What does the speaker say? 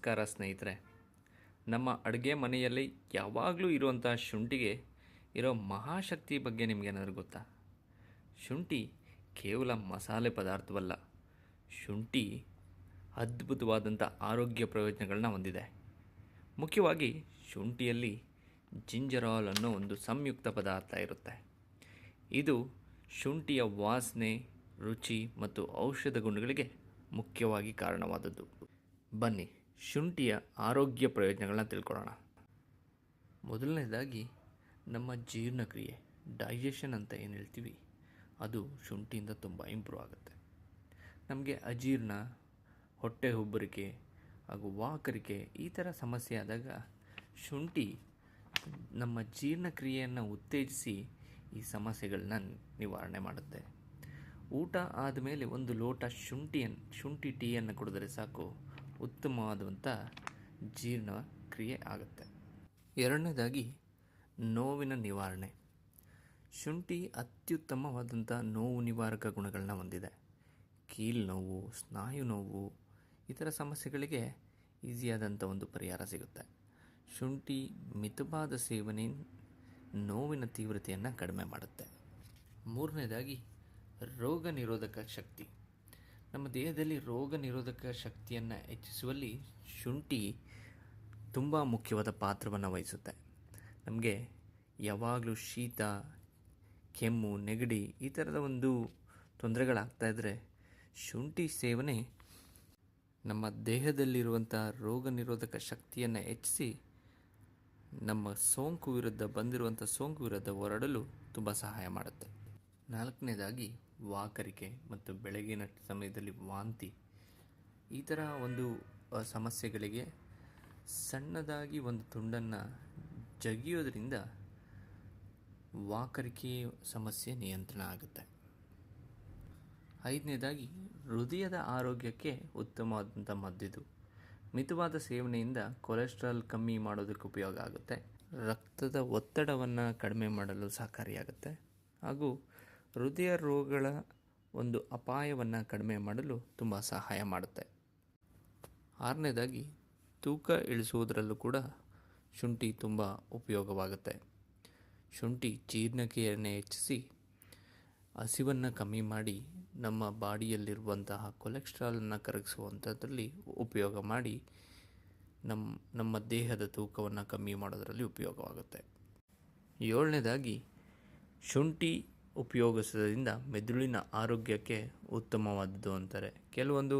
ನಮಸ್ಕಾರ ಸ್ನೇಹಿತರೆ. ನಮ್ಮ ಅಡುಗೆ ಮನೆಯಲ್ಲಿ ಯಾವಾಗಲೂ ಇರುವಂಥ ಶುಂಠಿಗೆ ಇರೋ ಮಹಾಶಕ್ತಿ ಬಗ್ಗೆ ನಿಮಗೇನಾದರೂ ಗೊತ್ತಾ? ಶುಂಠಿ ಕೇವಲ ಮಸಾಲೆ ಪದಾರ್ಥವಲ್ಲ. ಶುಂಠಿ ಅದ್ಭುತವಾದಂಥ ಆರೋಗ್ಯ ಪ್ರಯೋಜನಗಳನ್ನ ಹೊಂದಿದೆ. ಮುಖ್ಯವಾಗಿ ಶುಂಠಿಯಲ್ಲಿ ಜಿಂಜರಾಲ್ ಅನ್ನೋ ಒಂದು ಸಂಯುಕ್ತ ಪದಾರ್ಥ ಇರುತ್ತೆ. ಇದು ಶುಂಠಿಯ ವಾಸನೆ, ರುಚಿ ಮತ್ತು ಔಷಧ ಗುಣಗಳಿಗೆ ಮುಖ್ಯವಾಗಿ ಕಾರಣವಾದದ್ದು. ಬನ್ನಿ ಶುಂಠಿಯ ಆರೋಗ್ಯ ಪ್ರಯೋಜನಗಳನ್ನ ತಿಳ್ಕೊಳ್ಳೋಣ. ಮೊದಲನೇದಾಗಿ ನಮ್ಮ ಜೀರ್ಣಕ್ರಿಯೆ, ಡೈಜೆಷನ್ ಅಂತ ಏನು ಹೇಳ್ತೀವಿ, ಅದು ಶುಂಠಿಯಿಂದ ತುಂಬ ಇಂಪ್ರೂವ್ ಆಗುತ್ತೆ. ನಮಗೆ ಅಜೀರ್ಣ, ಹೊಟ್ಟೆ ಉಬ್ಬರಿಕೆ ಹಾಗೂ ವಾಕರಿಕೆ ಈ ಥರ ಸಮಸ್ಯೆ ಆದಾಗ ಶುಂಠಿ ನಮ್ಮ ಜೀರ್ಣಕ್ರಿಯೆಯನ್ನು ಉತ್ತೇಜಿಸಿ ಈ ಸಮಸ್ಯೆಗಳನ್ನ ನಿವಾರಣೆ ಮಾಡುತ್ತೆ. ಊಟ ಆದಮೇಲೆ ಒಂದು ಲೋಟ ಶುಂಠಿ ಟೀಯನ್ನು ಕುಡಿದರೆ ಸಾಕು, ಉತ್ತಮವಾದಂಥ ಜೀರ್ಣಕ್ರಿಯೆ ಆಗುತ್ತೆ. ಎರಡನೇದಾಗಿ ನೋವಿನ ನಿವಾರಣೆ. ಶುಂಠಿ ಅತ್ಯುತ್ತಮವಾದಂಥ ನೋವು ನಿವಾರಕ ಗುಣಗಳನ್ನ ಹೊಂದಿದೆ. ಕೀಲು ನೋವು, ಸ್ನಾಯು ನೋವು ಈ ಥರ ಸಮಸ್ಯೆಗಳಿಗೆ ಈಸಿಯಾದಂಥ ಒಂದು ಪರಿಹಾರ ಸಿಗುತ್ತೆ. ಶುಂಠಿ ಮಿತವಾದ ಸೇವನೆ ನೋವಿನ ತೀವ್ರತೆಯನ್ನು ಕಡಿಮೆ ಮಾಡುತ್ತೆ. ಮೂರನೇದಾಗಿ ರೋಗ ನಿರೋಧಕ ಶಕ್ತಿ. ನಮ್ಮ ದೇಹದಲ್ಲಿ ರೋಗ ನಿರೋಧಕ ಶಕ್ತಿಯನ್ನು ಹೆಚ್ಚಿಸುವಲ್ಲಿ ಶುಂಠಿ ತುಂಬ ಮುಖ್ಯವಾದ ಪಾತ್ರವನ್ನು ವಹಿಸುತ್ತೆ. ನಮಗೆ ಯಾವಾಗಲೂ ಶೀತ, ಕೆಮ್ಮು, ನೆಗಡಿ ಈ ಥರದ ಒಂದು ತೊಂದರೆಗಳಾಗ್ತಾಯಿದ್ರೆ ಶುಂಠಿ ಸೇವನೆ ನಮ್ಮ ದೇಹದಲ್ಲಿರುವಂಥ ರೋಗ ನಿರೋಧಕ ಶಕ್ತಿಯನ್ನು ಹೆಚ್ಚಿಸಿ ನಮ್ಮ ಬಂದಿರುವಂಥ ಸೋಂಕು ವಿರುದ್ಧ ಹೋರಾಡಲು ತುಂಬ ಸಹಾಯ ಮಾಡುತ್ತೆ. ನಾಲ್ಕನೇದಾಗಿ ವಾಕರಿಕೆ ಮತ್ತು ಬೆಳಗಿನ ಸಮಯದಲ್ಲಿ ವಾಂತಿ ಈ ಥರ ಒಂದು ಸಮಸ್ಯೆಗಳಿಗೆ ಸಣ್ಣದಾಗಿ ಒಂದು ತುಂಡನ್ನು ಜಗಿಯೋದ್ರಿಂದ ವಾಕರಿಕೆ ಸಮಸ್ಯೆ ನಿಯಂತ್ರಣ ಆಗುತ್ತೆ. ಐದನೇದಾಗಿ ಹೃದಯದ ಆರೋಗ್ಯಕ್ಕೆ ಉತ್ತಮವಾದಂಥ ಮದ್ದಿದು. ಮಿತವಾದ ಸೇವನೆಯಿಂದ ಕೊಲೆಸ್ಟ್ರಾಲ್ ಕಮ್ಮಿ ಮಾಡೋದಕ್ಕೆ ಉಪಯೋಗ ಆಗುತ್ತೆ. ರಕ್ತದ ಒತ್ತಡವನ್ನು ಕಡಿಮೆ ಮಾಡಲು ಸಹಕಾರಿಯಾಗುತ್ತೆ ಹಾಗೂ ಹೃದಯ ರೋಗಗಳ ಒಂದು ಅಪಾಯವನ್ನು ಕಡಿಮೆ ಮಾಡಲು ತುಂಬ ಸಹಾಯ ಮಾಡುತ್ತೆ. ಆರನೇದಾಗಿ ತೂಕ ಇಳಿಸುವುದರಲ್ಲೂ ಕೂಡ ಶುಂಠಿ ತುಂಬ ಉಪಯೋಗವಾಗುತ್ತೆ. ಶುಂಠಿ ಜೀರ್ಣಕ್ರಿಯೆಯನ್ನು ಹೆಚ್ಚಿಸಿ ಹಸಿವನ್ನು ಕಮ್ಮಿ ಮಾಡಿ ನಮ್ಮ ಬಾಡಿಯಲ್ಲಿರುವಂತಹ ಕೊಲೆಸ್ಟ್ರಾಲನ್ನು ಕರಗಿಸುವಂಥದ್ರಲ್ಲಿ ಉಪಯೋಗ ಮಾಡಿ ನಮ್ಮ ದೇಹದ ತೂಕವನ್ನು ಕಮ್ಮಿ ಮಾಡೋದರಲ್ಲಿ ಉಪಯೋಗವಾಗುತ್ತೆ. ಏಳನೇದಾಗಿ ಶುಂಠಿ ಉಪಯೋಗಿಸೋದ್ರಿಂದ ಮೆದುಳಿನ ಆರೋಗ್ಯಕ್ಕೆ ಉತ್ತಮವಾದದ್ದು ಅಂತಾರೆ. ಕೆಲವೊಂದು